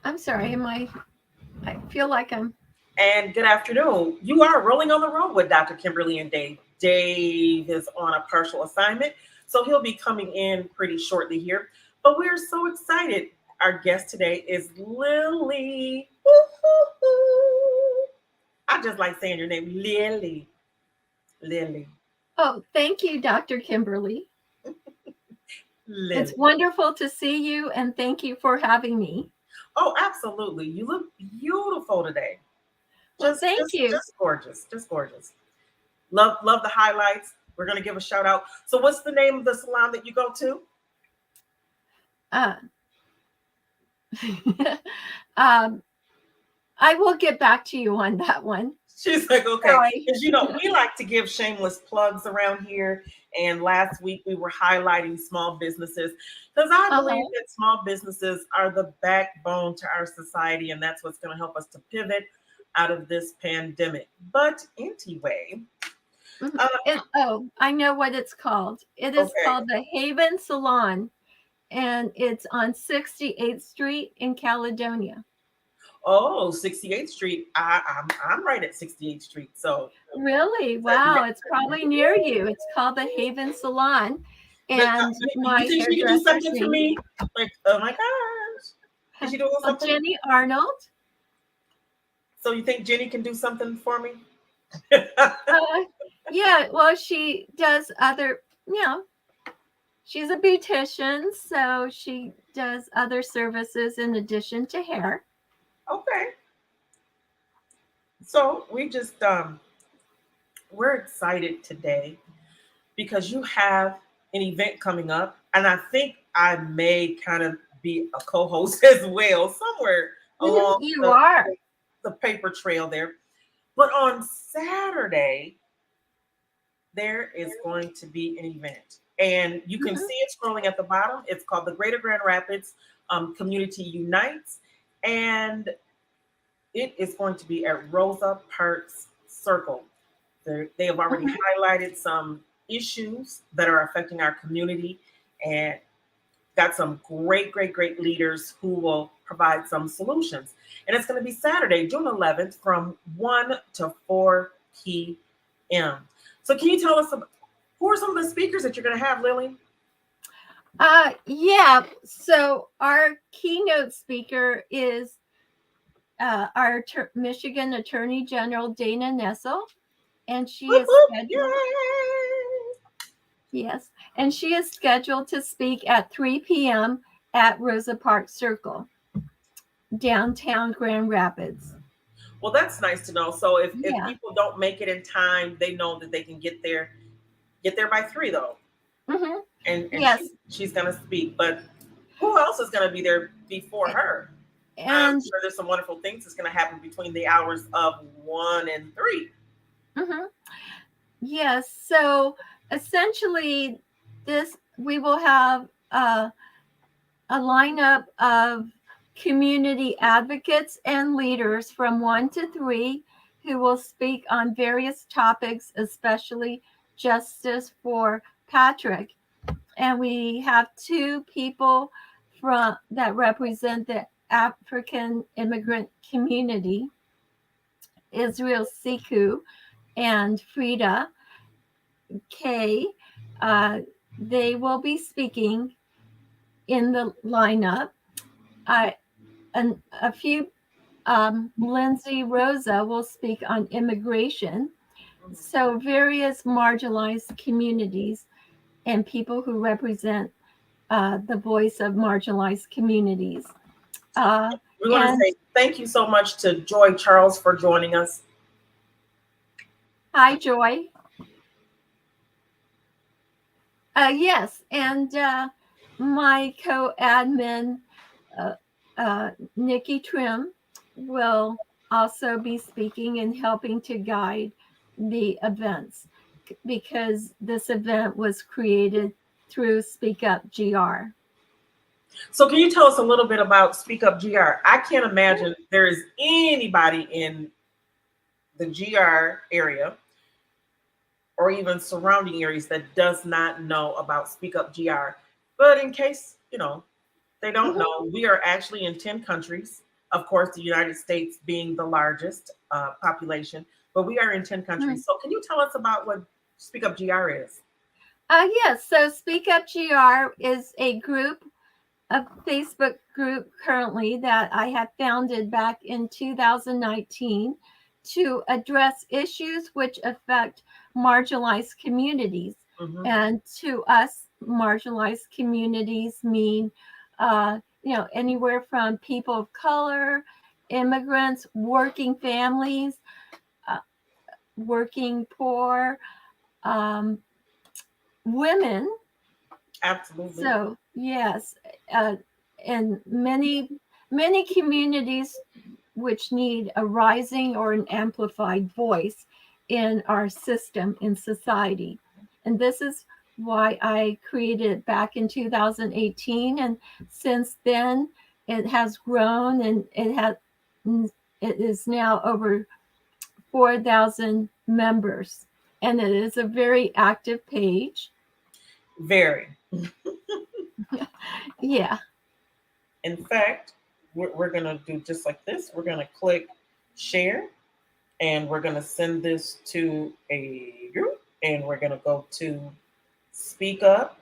I'm sorry. I feel like I'm. And good afternoon. You are rolling on the road with Dr. Kimberly and Dave. Dave is on a partial assignment, so he'll be coming in pretty shortly here. But we're so excited. Our guest today is Lily. Woo-hoo-hoo. I just like saying your name, Lily. Lily. Oh, thank you, Dr. Kimberly. It's Lily. wonderful to see you, and thank you for having me. Oh, absolutely. You look beautiful today. Well, Just, thank just, you. just gorgeous. Just gorgeous. Love the highlights. We're gonna give a shout out. So, what's the name of the salon that you go to? Uh, um, I will get back to you on that one. She's like, okay, Sorry. because we like to give shameless plugs around here. And last week we were highlighting small businesses because I believe Uh-huh. that small businesses are the backbone to our society, and that's what's going to help us to pivot out of this pandemic. But anyway, Mhm. uh, I know what it's called. It is okay. called the Haven Salon, and it's on 68th Street in Caledonia. Oh, 68th Street. I'm right at 68th Street. So, Really? ne- Wow, it's probably near you. It's called the Haven Salon, but, and you my think she can do hairdresser's something for name. me? Like, oh my gosh, is she doing Well, something? Jenny Arnold. So you think Jenny can do something for me? Uh, yeah, well, she does other, you know, she's a beautician, so she does other services in addition to hair. Okay. So we're excited today because you have an event coming up, and I think I may kind of be a co-host as well somewhere along You are. the paper trail there. But on Saturday, there is going to be an event, and you can Mhm. see it scrolling at the bottom. It's called the Greater Grand Rapids Community Unites, and it is going to be at Rosa Parks Circle. They have already Mhm. highlighted some issues that are affecting our community and got some great leaders who will provide some solutions. And it's going to be Saturday, June 11th from 1 to 4 p.m. So, can you tell us who are some of the speakers that you're going to have, Lily? Yeah. So our keynote speaker is our Michigan Attorney General Dana Nessel, and she Whoop, is whoop, scheduled. yay! Yes, and she is scheduled to speak at 3 p.m. at Rosa Parks Circle, downtown Grand Rapids. Well, that's nice to know. So, if Yeah. people don't make it in time, they know that they can get there by 3 though. Hmm. And Yes, she's going to speak. But who else is going to be there before her? I'm and sure there's some wonderful things that's going to happen between the hours of 1 and 3. mhm, yes. So essentially, this we will have a lineup of community advocates and leaders from 1 to 3 who will speak on various topics, especially justice for Patrick. And we have two people from that represent the African immigrant community, Israel Siku and Frida Kay. Uh, they will be speaking in the lineup. Uh, and a few, Lindsay Rosa will speak on immigration. So, various marginalized communities and people who represent the voice of marginalized communities. Uh, We want to and say thank you so much to Joy Charles for joining us. hi, Joy. Yes, and my co admin, uh, Nikki Trim, will also be speaking and helping to guide the events because this event was created through Speak Up GR. So, can you tell us a little bit about Speak Up GR? I can't imagine there is anybody in the GR area or even surrounding areas that does not know about Speak Up GR. But in case, they don't Mhm. know, we are actually in 10 countries. of course, the United States being the largest population, but we are in 10 countries. So, can you tell us about what Speak Up GR is? Yes, so Speak Up GR is a group, a Facebook group currently that I have founded back in 2019 to address issues which affect marginalized communities. Mm-hmm. And to us, marginalized communities mean, anywhere from people of color, immigrants, working families, uh, working poor, um, women. Absolutely. So yes, uh, and many communities which need a rising or an amplified voice in our system in society, and this is why I created it back in 2018, and since then it has grown, and it is now over 4,000 members, and it is a very active page. Very. Yeah. In fact, we're going to do just like this. We're going to click share and we're going to send this to a group and we're going to go to Speak Up.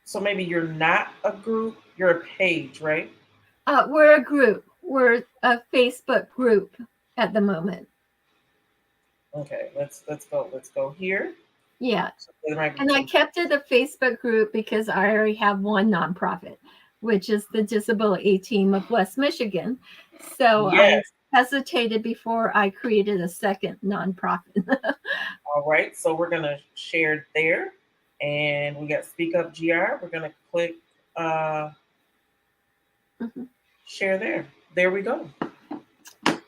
So maybe you're not a group, you're a page, right? We're a group. We're a Facebook group at the moment. Okay, let's go. Let's go here. Yeah. So there might be And I some. kept it a Facebook group because I already have one nonprofit, which is the Disability Team of West Michigan. So I Yes. hesitated before I created a second nonprofit. All right. So we're gonna share it there, and we got Speak Up GR. We're gonna click uh, Mhm. share there. There we go.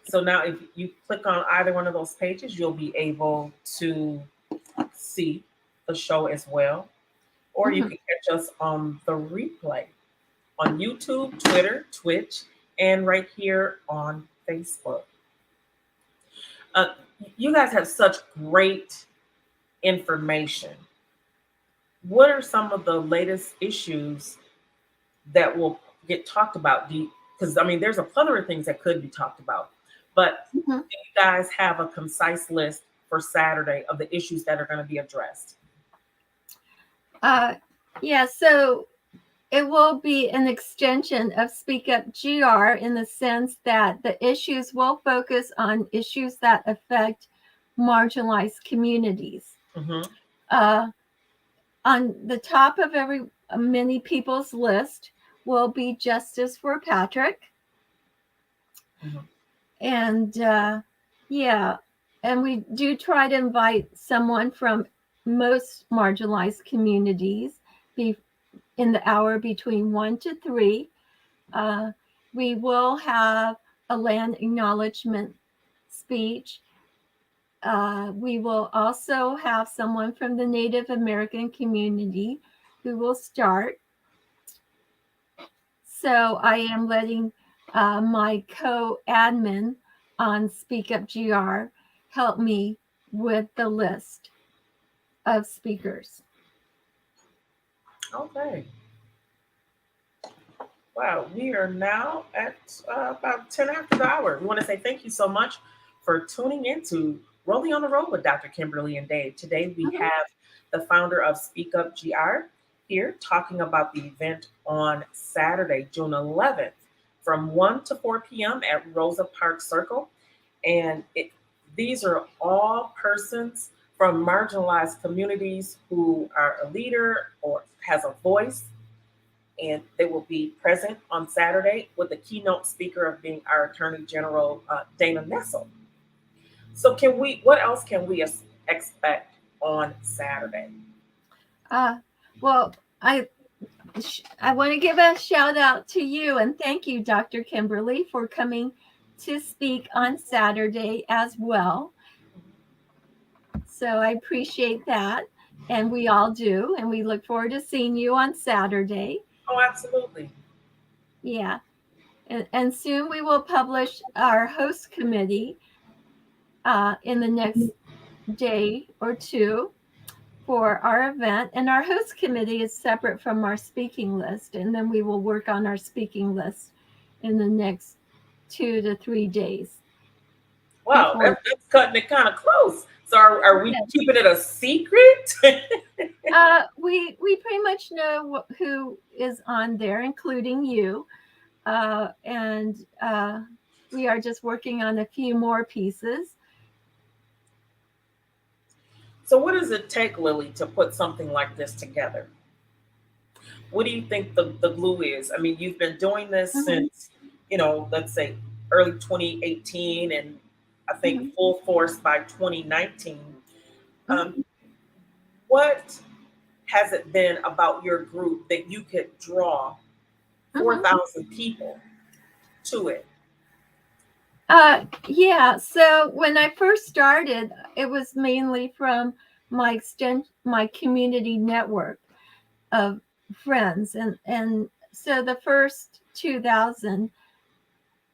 So now, if you click on either one of those pages, you'll be able to see the show as well, or you Mhm. can catch us on the replay on YouTube, Twitter, Twitch, and right here on Facebook. Uh, you guys have such great information. What are some of the latest issues that will get talked about? Because I mean, there's a plethora of things that could be talked about, but Mhm. do you guys have a concise list for Saturday of the issues that are going to be addressed? Uh, yeah. So it will be an extension of Speak Up GR in the sense that the issues will focus on issues that affect marginalized communities. Mm-hmm. Uh, on the top of every many people's list will be Justice for Patrick, Mm-hmm. and yeah, and we do try to invite someone from most marginalized communities be in the hour between 1 to 3. Uh, we will have a land acknowledgement speech. We will also have someone from the Native American community who will start. So I am letting my co-admin on Speak Up GR help me with the list of speakers. Okay. Wow, we are now at about 10 after the hour. We want to say thank you so much for tuning in to Rolling on the Road with Dr. Kimberly and Dave. Today we Mhm. have the founder of Speak Up GR here talking about the event on Saturday, June 11th from 1 to 4 p.m. at Rosa Park Circle. And these are all persons from marginalized communities who are a leader or has a voice, and they will be present on Saturday with the keynote speaker of being our Attorney General Dana Nessel. So, can we? What else can we expect on Saturday? Uh, well, I want to give a shout out to you and thank you, Dr. Kimberly, for coming to speak on Saturday as well. So I appreciate that. And we all do. And we look forward to seeing you on Saturday. Oh, absolutely. Yeah. And soon we will publish our host committee in the next day or two. for our event, and our host committee is separate from our speaking list, and then we will work on our speaking list in the next 2 to 3 days Wow, before. that's cutting it kind of close. So are we Yeah. keeping it a secret? We pretty much know who is on there, including you, and we are just working on a few more pieces. So what does it take, Lily, to put something like this together? What do you think the glue is? I mean, you've been doing this Hmm. since, let's say early 2018, and I think Hmm. full force by 2019. Hmm. Um, what has it been about your group that you could draw Hmm. 4,000 people to it? Yeah. So when I first started, it was mainly from my community network of friends, and so the first 2,000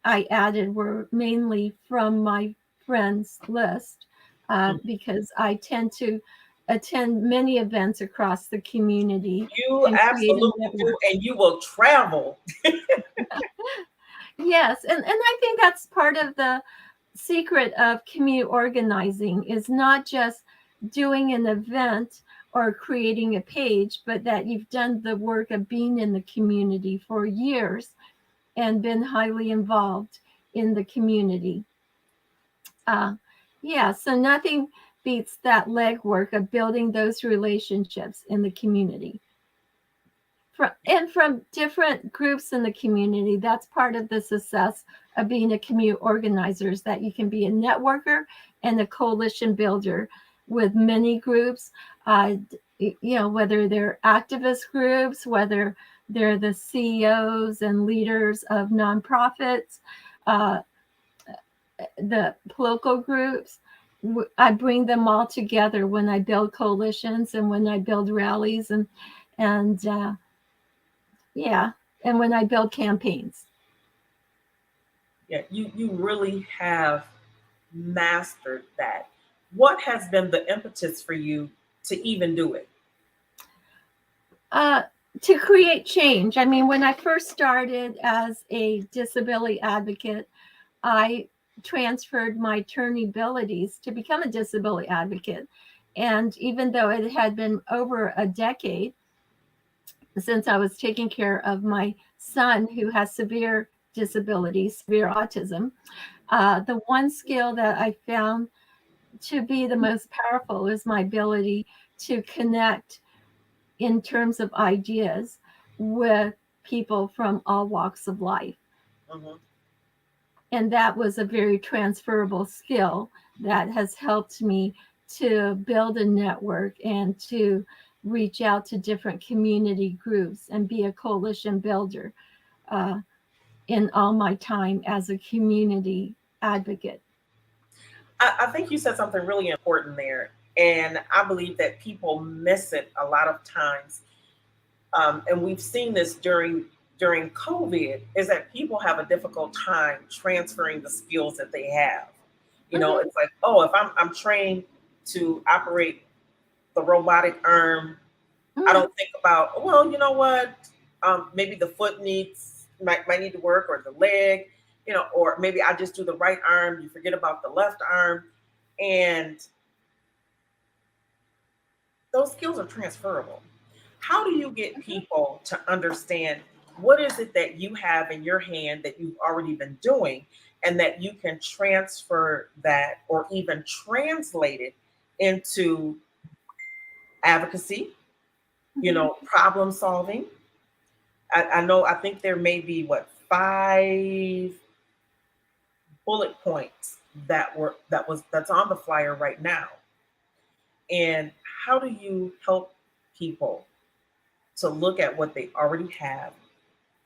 I added were mainly from my friends list, because I tend to attend many events across the community You and create a absolutely do, network. and you will travel. Yes, and I think that's part of the secret of community organizing is not just doing an event or creating a page, but that you've done the work of being in the community for years and been highly involved in the community. Uh, yeah, so nothing beats that legwork of building those relationships in the community. From different groups in the community, that's part of the success of being a community organizer, is that you can be a networker and a coalition builder with many groups, uh, whether they're activist groups, whether they're the CEOs and leaders of nonprofits, uh, the political groups. I bring them all together when I build coalitions and when I build rallies and yeah, and when I build campaigns. Yeah, you really have mastered that. What has been the impetus for you to even do it? Uh, to create change. I mean, when I first started as a disability advocate, I transferred my attorney abilities to become a disability advocate. And even though it had been over a decade since I was taking care of my son who has severe disability, severe autism, the one skill that I found to be the most powerful is my ability to connect in terms of ideas with people from all walks of life. Mhm. And that was a very transferable skill that has helped me to build a network and to reach out to different community groups and be a coalition builder uh, in all my time as a community advocate. I think you said something really important there, and I believe that people miss it a lot of times. And we've seen this during COVID, is that people have a difficult time transferring the skills that they have. Hmm. It's like, oh, if I'm trained to operate the robotic arm, I Hmm. don't think about, well, you know what? Maybe the foot might need to work, or the leg, or maybe I just do the right arm. You forget about the left arm, and those skills are transferable. How do you get people to understand what is it that you have in your hand that you've already been doing, and that you can transfer that or even translate it into advocacy, Hmm. problem solving? I know, I think there may be what, 5 bullet points that's on the flyer right now. And how do you help people to look at what they already have,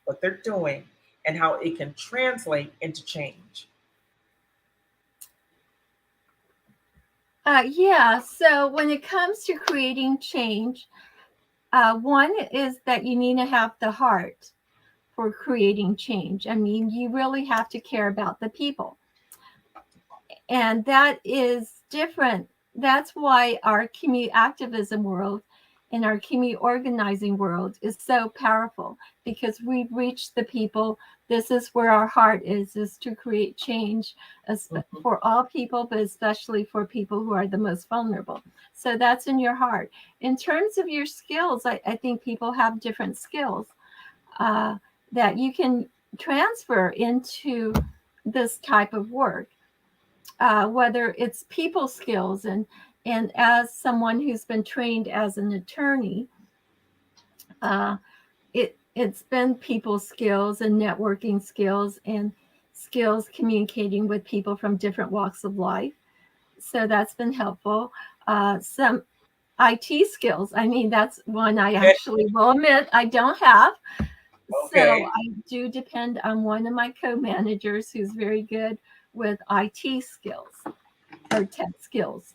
what they're doing, and how it can translate into change? Yeah, so when it comes to creating change, one is that you need to have the heart for creating change. I mean, you really have to care about the people. And that is different that's why our community activism world and our community organizing world is so powerful, because we've reached the people. This is where our heart is to create change Mhm. for all people, but especially for people who are the most vulnerable. So that's in your heart. In terms of your skills, I think people have different skills uh, that you can transfer into this type of work, whether it's people skills. And as someone who's been trained as an attorney, uh, it's been people skills and networking skills and skills communicating with people from different walks of life. So that's been helpful. Some IT skills. I mean, that's one I Okay. actually will admit I don't have. So Okay. I do depend on one of my co-managers who's very good with IT skills or tech skills.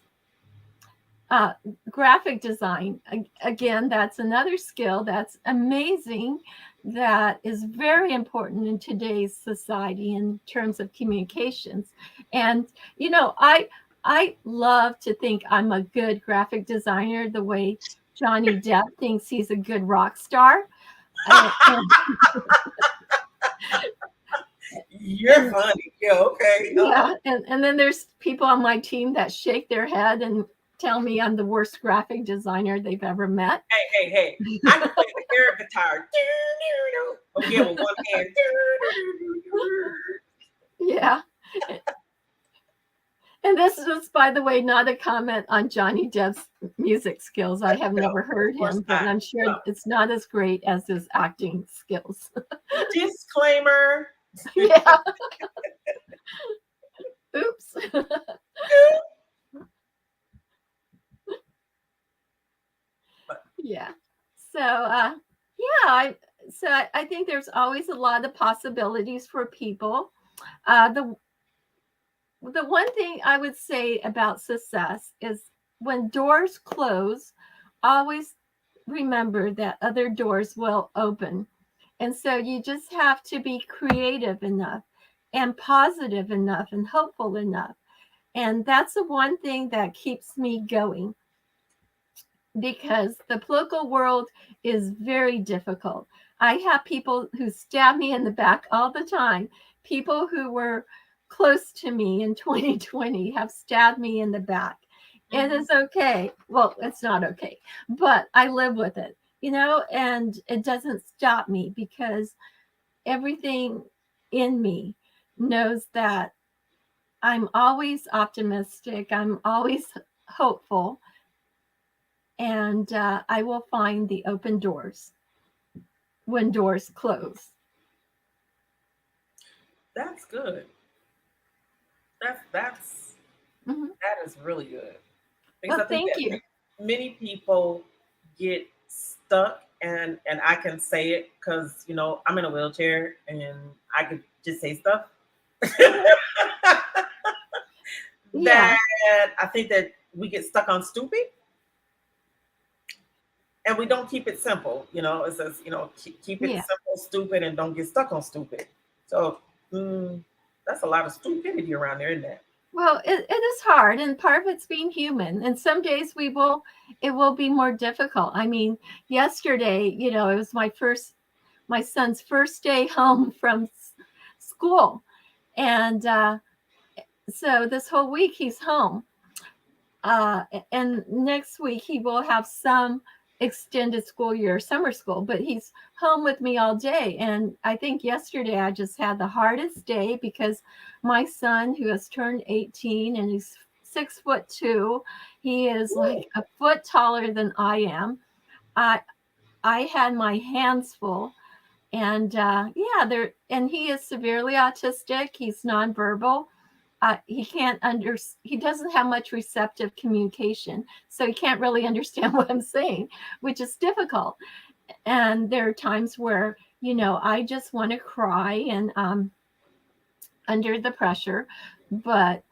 Uh, Graphic design, again, that's another skill that's amazing, that is very important in today's society in terms of communications. And I love to think I'm a good graphic designer the way Johnny Depp thinks he's a good rock star. And, You're and funny. Yeah, okay. yeah, and then there's people on my team that shake their head and tell me I'm the worst graphic designer they've ever met. Hey. I can play the air guitar. Again with one hand. Yeah. And this is, by the way, not a comment on Johnny Depp's music skills. I have No, never heard of course him, but not. I'm sure No. it's not as great as his acting skills. Disclaimer. Yeah. Oops. Yeah. So, yeah, I think there's always a lot of possibilities for people. The one thing I would say about success is when doors close, always remember that other doors will open. And so you just have to be creative enough and positive enough and hopeful enough. And that's the one thing that keeps me going, because the political world is very difficult. I have people who stab me in the back all the time. People who were close to me in 2020 have stabbed me in the back. It Mhm. is okay. Well, it's not okay, but I live with it, and it doesn't stop me, because everything in me knows that I'm always optimistic, I'm always hopeful, and I will find the open doors when doors close. That's good. That's Mhm. that is really good. Because Well, I think thank that you. many people get stuck, and I can say it because I'm in a wheelchair and I could just say stuff. Yeah, That I think that we get stuck on stupid and we don't keep it simple. It says, keep it yeah. simple, stupid, and don't get stuck on stupid. So that's a lot of stupidity around there, isn't it? Well, it is hard, and part of it's being human. And some days it will be more difficult. I mean, yesterday, it was my son's first day home from school, and so this whole week he's home. And next week he will have some extended school year, summer school, but he's home with me all day. And I think yesterday I just had the hardest day, because my son, who has turned 18 and he's 6'2", he is like a foot taller than I am. I I had my hands full, and yeah, and he is severely autistic. He's nonverbal. He can't he doesn't have much receptive communication, so he can't really understand what I'm saying, which is difficult. And there are times where I just want to cry, and under the pressure. But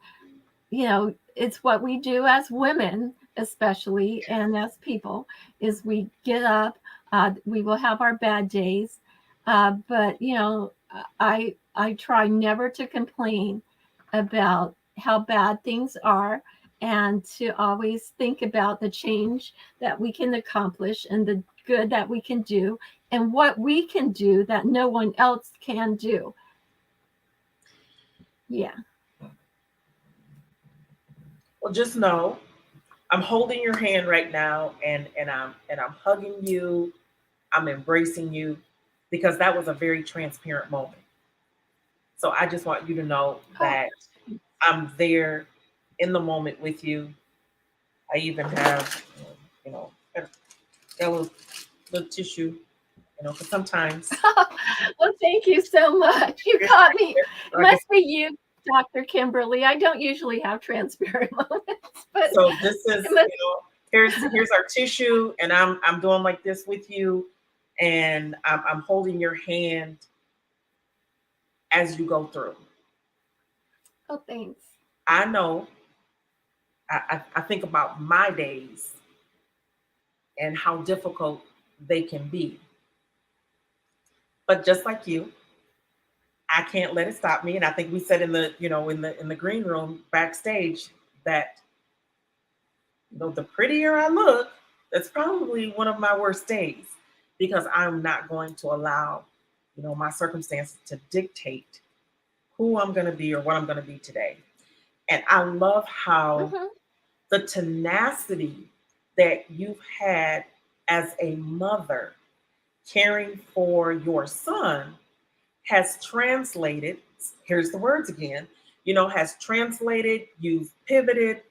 it's what we do as women, especially, and as people, is we get up. We will have our bad days, but I try never to complain about how bad things are, and to always think about the change that we can accomplish and the good that we can do and what we can do that no one else can do. Yeah. Well, just know I'm holding your hand right now, and I'm hugging you. I'm embracing you because that was a very transparent moment. So I just want you to know Oh, that I'm there in the moment with you. I even have, got a little tissue, because sometimes, well, thank you so much. You caught me. It like, must be you, Dr. Kimberly. I don't usually have transparent moments, but so this it is, must. here's our tissue, and I'm doing like this with you, and I'm holding your hand as you go through. Oh, thanks. I know. I think about my days and how difficult they can be, but just like you, I can't let it stop me. And I think we said in the in the green room backstage that the prettier I look, that's probably one of my worst days because I'm not going to allow my circumstances to dictate who I'm going to be or what I'm going to be today. And I love how Hmm. the tenacity that you've had as a mother caring for your son has translated. Here's the words again. Has translated. You've pivoted,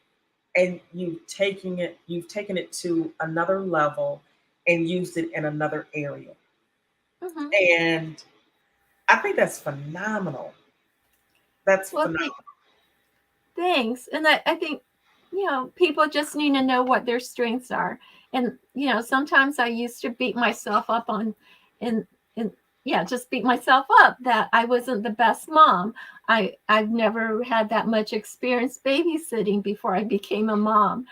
and you've taken it to another level and used it in another area. Hmm. And I think that's phenomenal. That's Well, phenomenal. thanks. And I think, people just need to know what their strengths are. And, sometimes I used to beat myself up and, and yeah, just beat myself up that I wasn't the best mom. I've never had that much experience babysitting before I became a mom.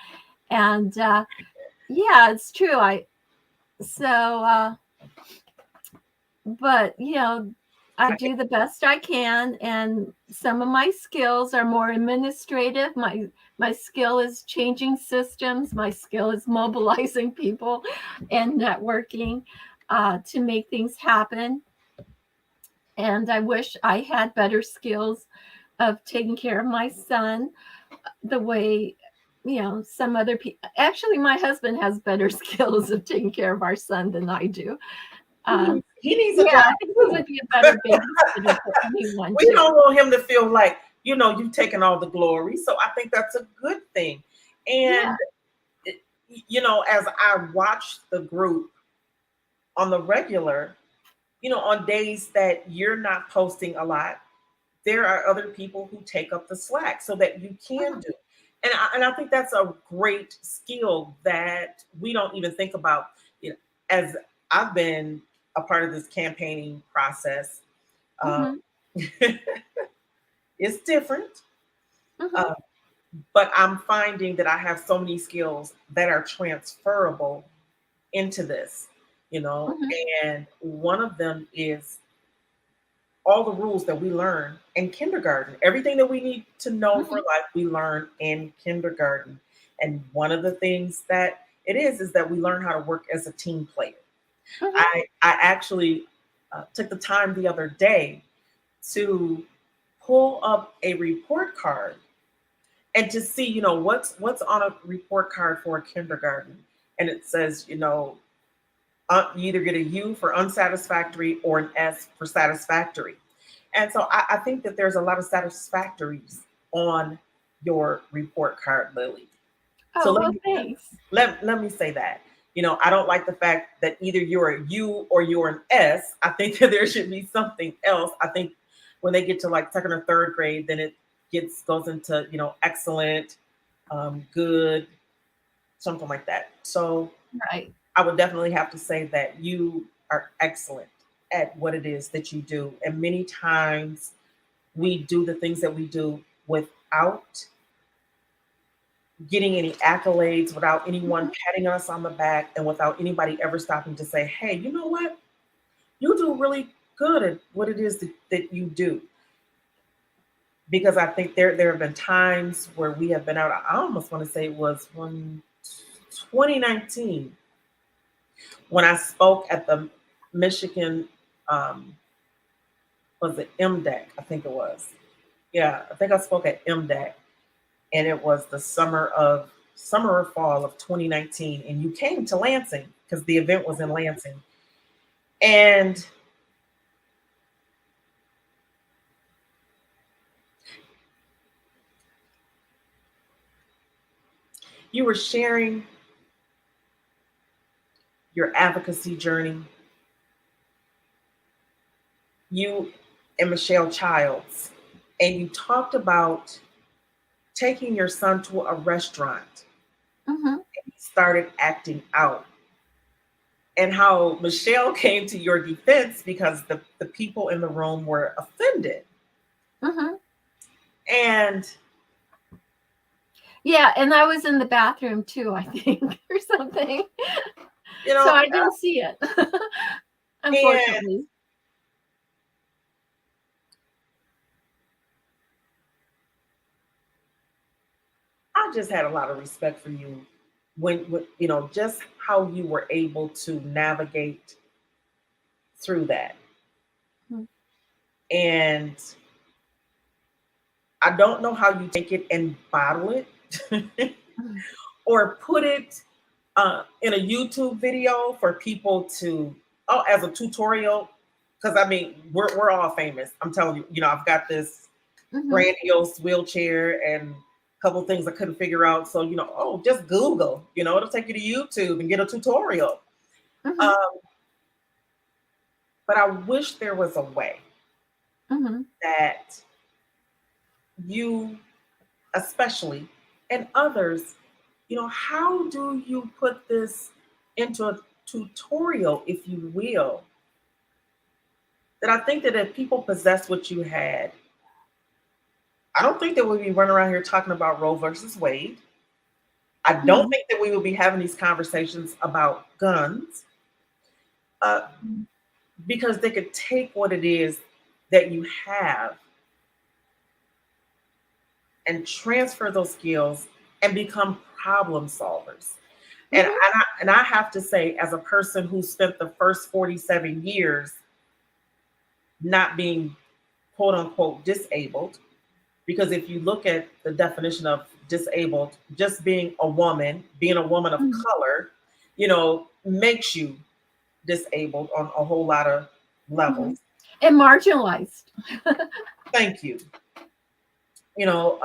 And, yeah, it's true. So, but I I, do the best I can, and some of my skills are more administrative. My skill is changing systems. My skill is mobilizing people and networking to make things happen. And I wish I had better skills of taking care of my son the way some other people. Actually, my husband has better skills of taking care of our son than I do. he uh, needs a yeah, job I think he too. would be a better babysitter for anyone We too. don't want him to feel like you've taken all the glory. So I think that's a good thing. Yeah. And as I watch the group on the regular, on days that you're not posting a lot, there are other people who take up the slack so that you can Mhm. do. And I think that's a great skill that we don't even think about. As I've been a part of this campaigning process, um, Mhm. it's different. Mhm. Uh, but I'm finding that I have so many skills that are transferable into this, Mhm. and one of them is all the rules that we learn in kindergarten. Everything that we need to know for Mhm. life, we learn in kindergarten. And one of the things that it is that we learn how to work as a team player. Mhm. I actually took the time the other day to pull up a report card and to see, what's on a report card for a kindergarten. And it says, you either get a U for unsatisfactory or an S for satisfactory. And so I think that there's a lot of satisfactories on your report card, Lily. So Oh, well, thanks. let me say that. I don't like the fact that either you're a U or you're an S. I think that there should be something else. I think when they get to like second or third grade, then it goes into excellent, good, something like that. So Right. I would definitely have to say that you are excellent at what it is that you do. And many times we do the things that we do without getting any accolades, without anyone Mhm. patting us on the back, and without anybody ever stopping to say, hey, you know what? You do really good at what it is that you do. because I think there have been times where we have been out. I almost want to say it was 2019 when I spoke at the Michigan, um, was it MDEC? I think it was. Yeah, I think I spoke at MDEC, and it was the summer or fall of 2019, and you came to Lansing because the event was in Lansing, and you were sharing your advocacy journey. You and Michelle Childs, and you talked about taking your son to a restaurant. Mm-hmm. He started acting out, and how Michelle came to your defense because the people in the room were offended. Mm-hmm. And, Yeah, and I was in the bathroom too, I think, or something. you So know, I didn't see it, and unfortunately. I just had a lot of respect for you when just how you were able to navigate through that. Mm-hmm. And I don't know how you take it and bottle it or put it in a YouTube video for people to, oh, as a tutorial. Because I mean, we're all famous. I'm telling you, I've got this Mm-hmm. grandiose wheelchair and a couple things I couldn't figure out. So, oh, just Google, it'll take you to YouTube and get a tutorial. Mm-hmm. Um, but I wish there was a way Mm-hmm. that you, especially, and others, how do you put this into a tutorial, if you will? That I think that if people possess what you had, I don't think that we'd be running around here talking about Roe versus Wade. I don't Mm-hmm. think that we would be having these conversations about guns, uh, because they could take what it is that you have and transfer those skills and become problem solvers. And I have to say, as a person who spent the first 47 years not being quote unquote disabled, because if you look at the definition of disabled, just being a woman of Mm-hmm. color, makes you disabled on a whole lot of Mm-hmm. levels. And marginalized. Thank you. You know,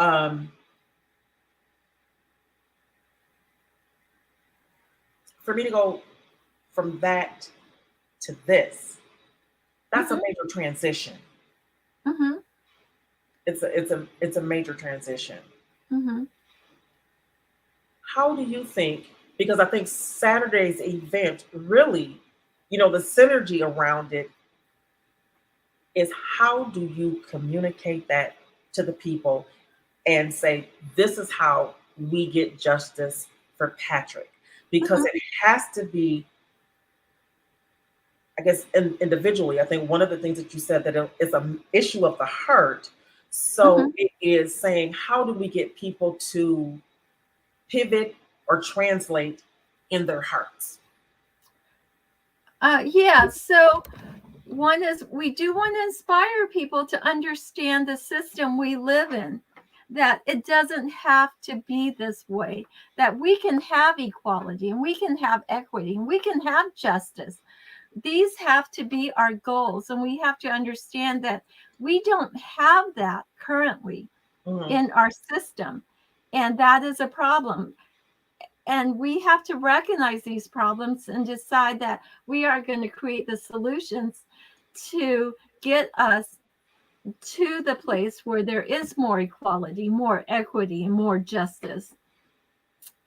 for me to go from that to this, that's a Mm-hmm. major transition. Mm-hmm. It's a major transition. Mm-hmm. How do you think? Because I think Saturday's event really, the synergy around it is how do you communicate that to the people and say, this is how we get justice for Patrick? Because Mm-hmm. it has to be, I guess, individually. I think one of the things that you said that it's an issue of the heart. Mm-hmm. So it is saying, how do we get people to pivot or translate in their hearts? Yeah, so one is we do want to inspire people to understand the system we live in, that it doesn't have to be this way, that we can have equality and we can have equity and we can have justice. These have to be our goals, and we have to understand that we don't have that currently Mhm. in our system, and that is a problem. And we have to recognize these problems and decide that we are going to create the solutions to get us to the place where there is more equality, more equity, and more justice.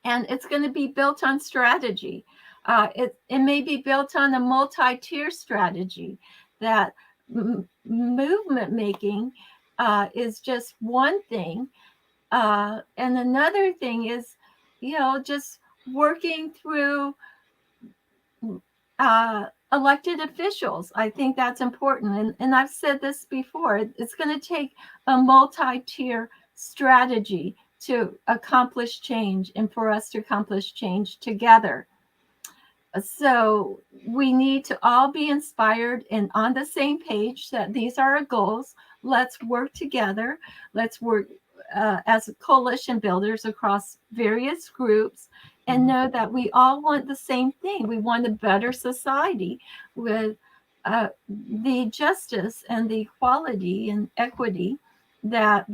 And it's going to be built on strategy. It may be built on a multi-tier strategy that movement making is just one thing. And another thing is, just working through elected officials. I think that's important. And I've said this before, it's going to take a multi-tier strategy to accomplish change and for us to accomplish change together. So we need to all be inspired and on the same page that these are our goals. Let's work together. Let's work as coalition builders across various groups and know that we all want the same thing. We want a better society with the justice and the equality and equity that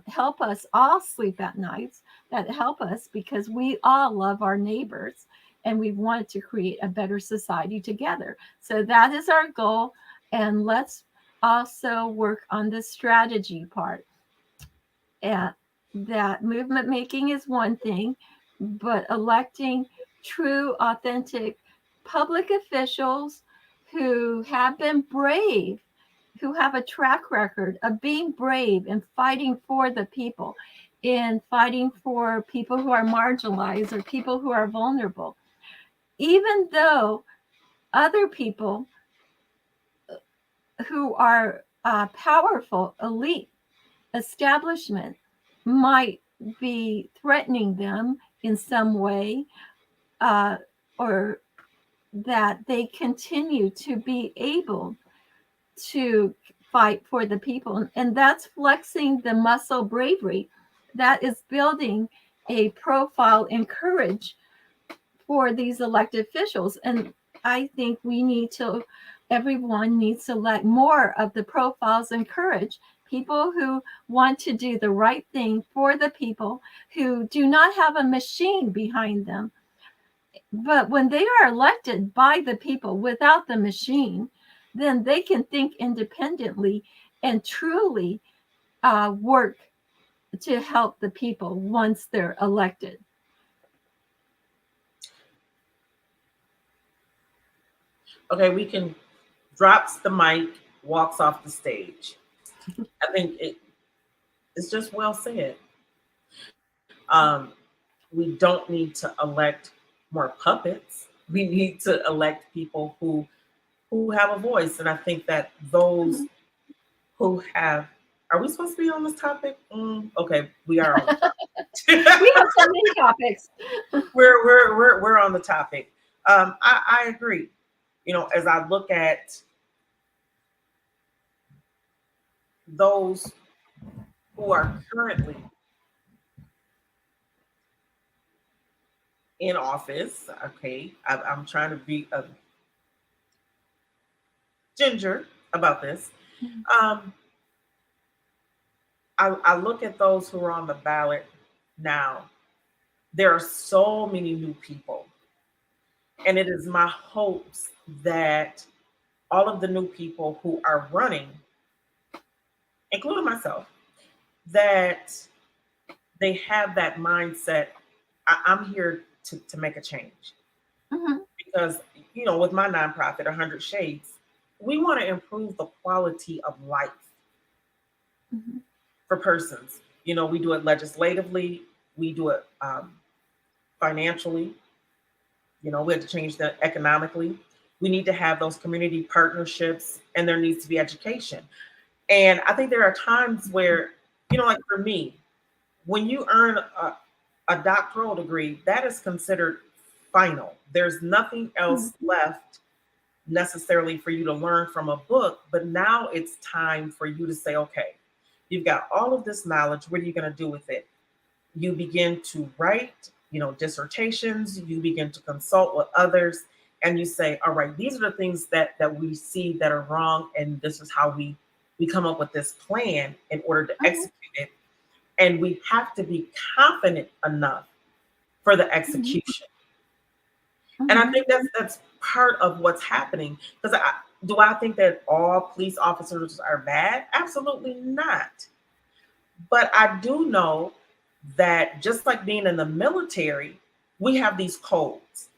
help us all sleep at nights, that help us because we all love our neighbors and we want to create a better society together. So that is our goal. And let's also work on the strategy part. And that movement making is one thing, but electing true, authentic public officials who have been brave, who have a track record of being brave and fighting for the people, in fighting for people who are marginalized or people who are vulnerable, even though other people who are powerful, elite, establishment might be threatening them in some way, uh, or that they continue to be able to fight for the people. And that's flexing the muscle bravery. That is building a profile and courage for these elected officials. And I think everyone needs to let more of the profiles and courage. People who want to do the right thing for the people, who do not have a machine behind them. But when they are elected by the people without the machine, then they can think independently and truly work to help the people once they're elected. Okay, we can drops the mic, walks off the stage. I think it's just well said. Um, we don't need to elect more puppets. We need to elect people who have a voice. And I think that those who have, are we supposed to be on this topic? Okay, we are on the topic. We have so many topics. we're on the topic. I agree. You know, as I look at those who are currently in office, okay, I'm trying to be a ginger about this. Um, I look at those who are on the ballot now. There are so many new people. And it is my hopes that all of the new people who are running, including myself, that they have that mindset. I'm here to make a change. Mm-hmm. Because, you know, with my nonprofit, 100 Shades, we want to improve the quality of life for persons. You know, we do it legislatively, we do it financially. You know, we have to change that economically. We need to have those community partnerships, and there needs to be education. And I think there are times where, you know, like for me, when you earn a doctoral degree, that is considered final. There's nothing else left necessarily for you to learn from a book, but now it's time for you to say, okay, you've got all of this knowledge. What are you going to do with it? You begin to write, you know, dissertations, you begin to consult with others, and you say, all right, these are the things that we see that are wrong, and this is how we come up with this plan in order to execute it. And we have to be confident enough for the execution. And I think that's part of what's happening. Because do I think that all police officers are bad? Absolutely not. But I do know that just like being in the military, we have these codes.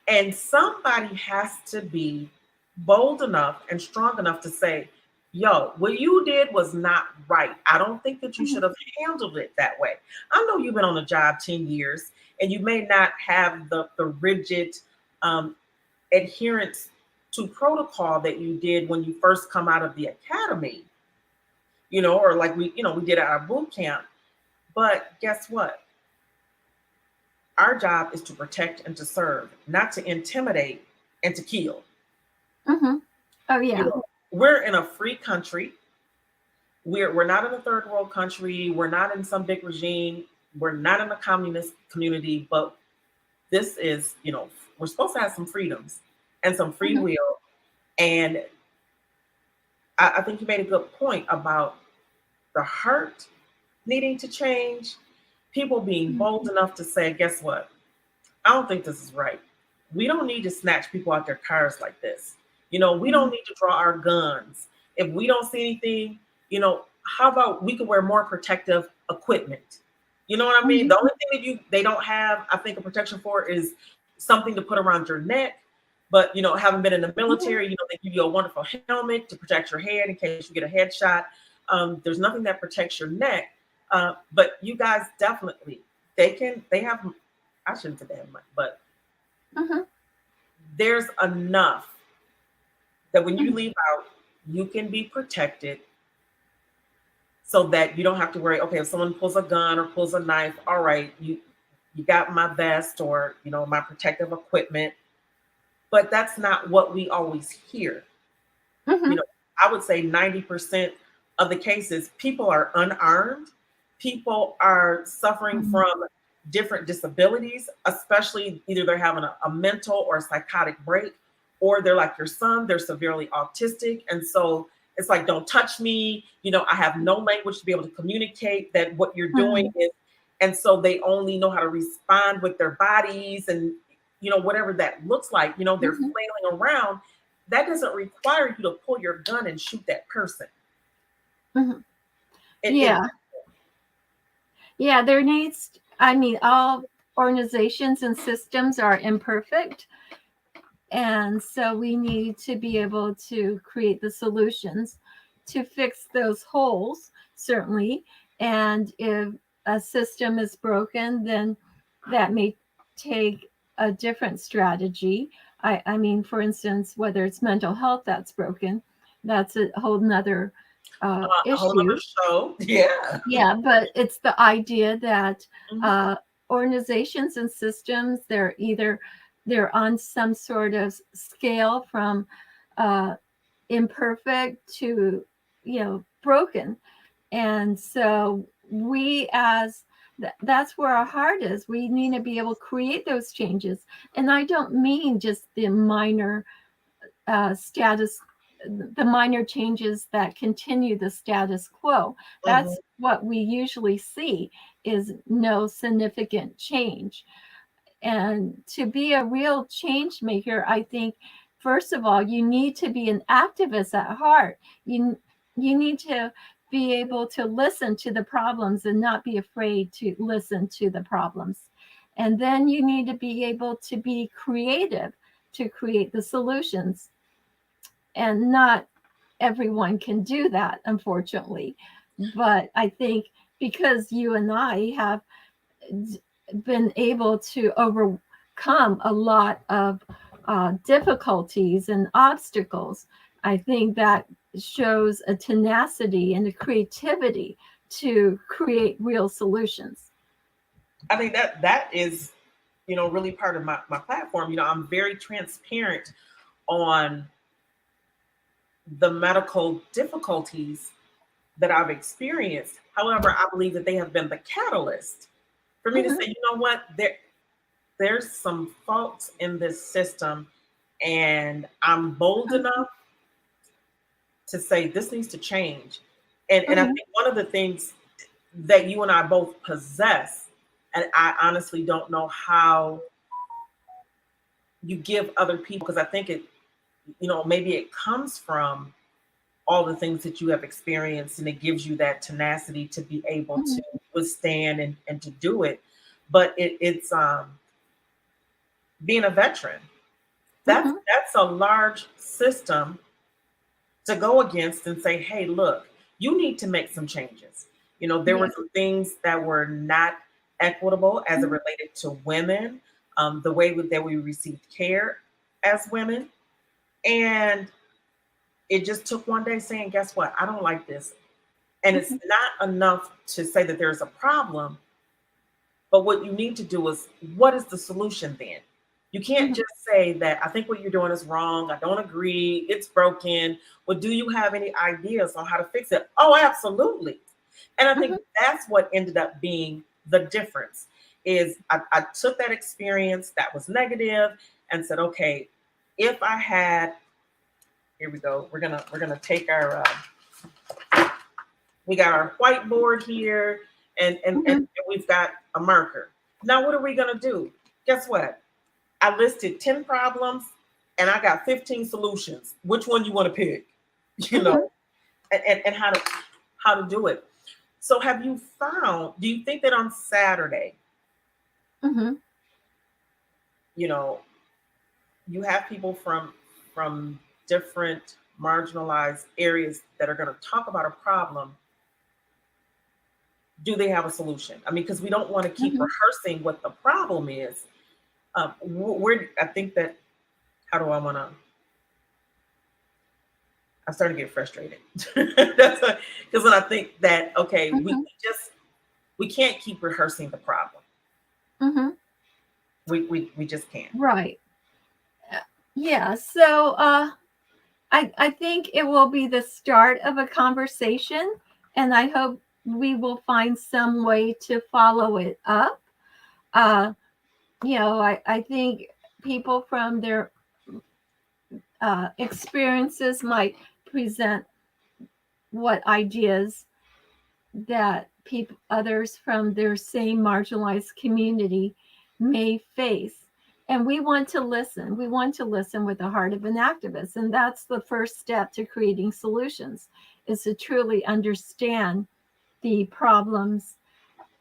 And somebody has to be bold enough and strong enough to say, yo, what you did was not right. I don't think that you should have handled it that way. I know you've been on the job 10 years and you may not have the rigid adherence to protocol that you did when you first come out of the academy, or like we did at our boot camp. But guess what? Our job is to protect and to serve, not to intimidate and to kill. Mm-hmm. Oh You yeah. know, we're in a free country. We're not in a third world country. We're not in some big regime. We're not in a communist community. But this is, we're supposed to have some freedoms and some free Mm-hmm. will. And I think you made a good point about the hurt needing to change. People being bold enough to say, guess what? I don't think this is right. We don't need to snatch people out their cars like this. We Mm-hmm. don't need to draw our guns. If we don't see anything, how about we could wear more protective equipment? You know what I mean? Mm-hmm. The only thing they don't have, I think, a protection for is something to put around your neck. But having been in the Mm-hmm. military, they give you a wonderful helmet to protect your head in case you get a headshot. There's nothing that protects your neck. But you guys definitely, they have, I shouldn't say that much, but Mm-hmm. there's enough that when you Mm-hmm. leave out, you can be protected so that you don't have to worry, okay, if someone pulls a gun or pulls a knife, all right, you got my vest or my protective equipment. But that's not what we always hear. Mm-hmm. you know I would say 90% of the cases, people are unarmed. People are suffering Mm-hmm. from different disabilities, especially either they're having a mental or a psychotic break, or they're like your son, they're severely autistic. And so it's like, don't touch me. I have no language to be able to communicate that what you're doing is, and so they only know how to respond with their bodies and, whatever that looks like, they're Mm-hmm. flailing around. That doesn't require you to pull your gun and shoot that person. Mm-hmm. It Yeah. Yeah, there needs, I mean, all organizations and systems are imperfect. And so we need to be able to create the solutions to fix those holes, certainly. And if a system is broken, then that may take a different strategy. I mean, for instance, whether it's mental health that's broken, that's a whole nother a whole other issue. show. Yeah. Yeah, but it's the idea that Mhm. uh, organizations and systems, they're on some sort of scale from uh, imperfect to broken, and so we as that's where our heart is. We need to be able to create those changes, and I don't mean just the minor status, the minor changes that continue the status quo. Mhm. That's what we usually see is no significant change. And to be a real change maker, I think, first of all, you need to be an activist at heart. You need to be able to listen to the problems and not be afraid to listen to the problems. And then you need to be able to be creative to create the solutions, and not everyone can do that, unfortunately. But I think because you and I have been able to overcome a lot of difficulties and obstacles, I think that shows a tenacity and a creativity to create real solutions. I think that is, really part of my platform. I'm very transparent on the medical difficulties that I've experienced. However, I believe that they have been the catalyst for me to Mm-hmm. say, what, there's some faults in this system, and I'm bold enough to say this needs to change. And I Mm-hmm. think one of the things that you and I both possess, and I honestly don't know how you give other people, because I think it, maybe it comes from all the things that you have experienced, and it gives you that tenacity to be able Mm-hmm. to withstand and to do it. But it's being a veteran. That's Mm-hmm. that's a large system to go against and say, hey, look, you need to make some changes. There Yeah. were some things that were not equitable as it related to women, the way that we received care as women. And it just took one day saying, guess what? I don't like this. And it's Mhm. not enough to say that there's a problem, but what you need to do is, what is the solution then? You can't Mhm. just say that I think what you're doing is wrong. I don't agree. It's broken. Well, do you have any ideas on how to fix it? Oh, absolutely. And I Mhm. think that's what ended up being the difference is I took that experience that was negative and said, okay, if I had, here we go. We're gonna take our we got our whiteboard here, and Mhm. we've got a marker. Now, what are we gonna do? Guess what? I listed 10 problems and I got 15 solutions. Which one you want to pick? You know, Mhm. and how to do it. So have you found, do you think that on Saturday, Mhm. you know, you have people from different marginalized areas that are going to talk about a problem, do they have a solution? I mean, because we don't want to keep Mhm. rehearsing what the problem is. We're, I think that, how do I want to, I'm starting to get frustrated. That's because when I think that, okay, Mhm. we can't keep rehearsing the problem. Mhm. We just can't. Right. Uh, Yeah. So I think it will be the start of a conversation, and I hope we will find some way to follow it up. Uh, I think people from their experiences might present what ideas that people others from their same marginalized community may face, and we want to listen with the heart of an activist, and that's the first step to creating solutions, is to truly understand the problems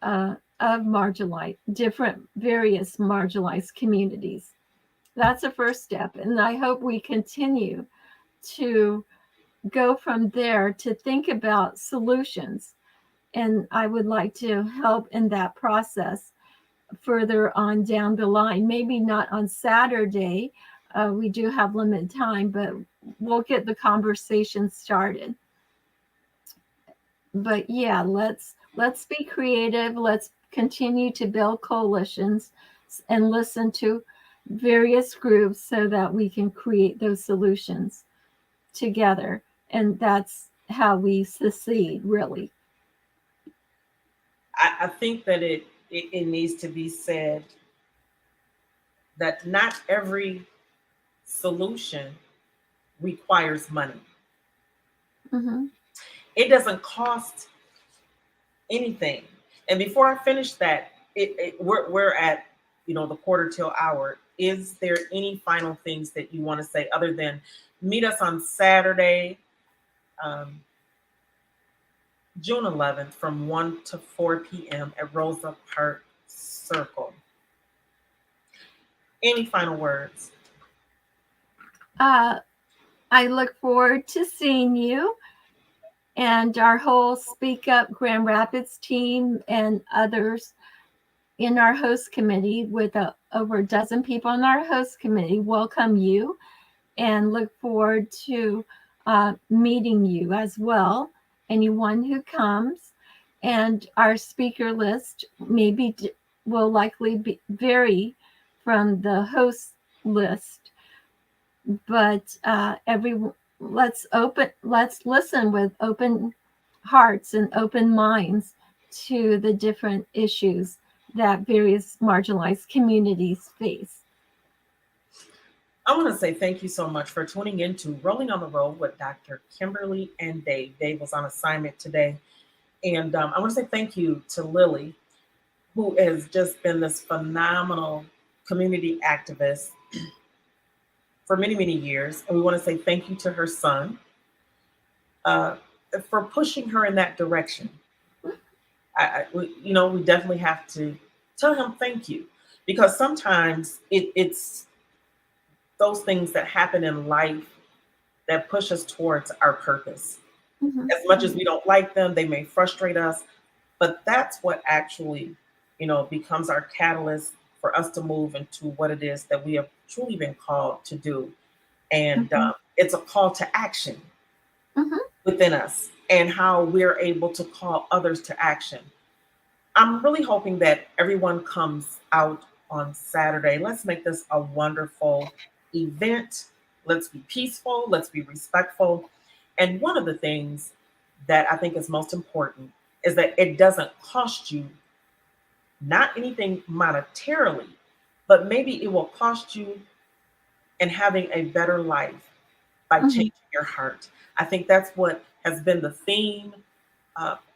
of marginalized different various marginalized communities. That's the first step, and I hope we continue to go from there to think about solutions, and I would like to help in that process further on down the line. Maybe not on Saturday. We do have limited time, but we'll get the conversation started. But yeah, let's be creative. Let's continue to build coalitions and listen to various groups so that we can create those solutions together. And that's how we succeed, really. I think that it needs to be said that not every solution requires money. Mm-hmm. It doesn't cost anything. And before I finish that, we're at, the quarter till hour. Is there any final things that you want to say other than meet us on Saturday, um, June 11th from 1 to 4 p.m. at Rosa Park Circle? Any final words? Uh, I look forward to seeing you and our whole Speak Up Grand Rapids team and others in our host committee, with over a dozen people in our host committee, welcome you and look forward to meeting you as well. Anyone who comes, and our speaker list maybe will likely vary from the host list, but let's listen with open hearts and open minds to the different issues that various marginalized communities face. I want to say thank you so much for tuning in to Rolling on the Road with Dr. Kimberly and Dave. Dave was on assignment today. And I want to say thank you to Lily, who has just been this phenomenal community activist for many, many years. And we want to say thank you to her son uh, for pushing her in that direction. We definitely have to tell him thank you, because sometimes it's those things that happen in life that push us towards our purpose. Mhm. As much as we don't like them, they may frustrate us, but that's what actually, becomes our catalyst for us to move into what it is that we have truly been called to do. And Mhm. it's a call to action Mhm. within us and how we're able to call others to action. I'm really hoping that everyone comes out on Saturday. Let's make this a wonderful event. Let's be peaceful, let's be respectful. And one of the things that I think is most important is that it doesn't cost you not anything monetarily, but maybe it will cost you in having a better life by Mhm. changing your heart. I think that's what has been the theme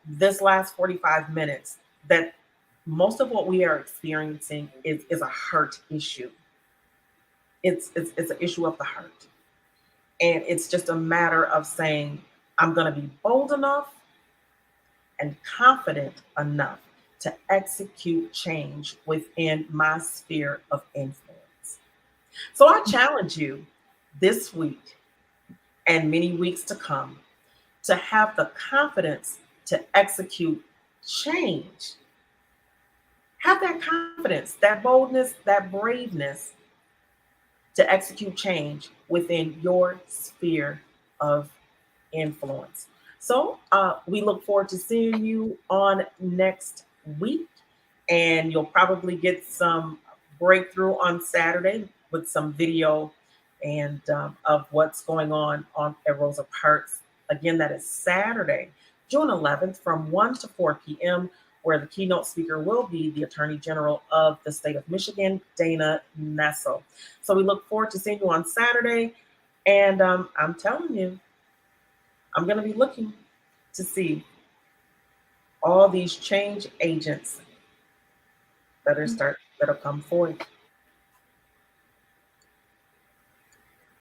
this last 45 minutes, that most of what we are experiencing is a heart issue. It's an issue of the heart. And it's just a matter of saying, I'm going to be bold enough and confident enough to execute change within my sphere of influence. So I challenge you this week and many weeks to come to have the confidence to execute change. Have that confidence, that boldness, that braveness to execute change within your sphere of influence. So we look forward to seeing you on next week, and you'll probably get some breakthrough on Saturday with some video and of what's going on at Rosa Parks. Again, that is Saturday, June 11th from 1 to 4 p.m., where the keynote speaker will be the Attorney General of the state of Michigan, Dana Nessel. So we look forward to seeing you on Saturday. And I'm telling you, I'm going to be looking to see all these change agents that'll come forth.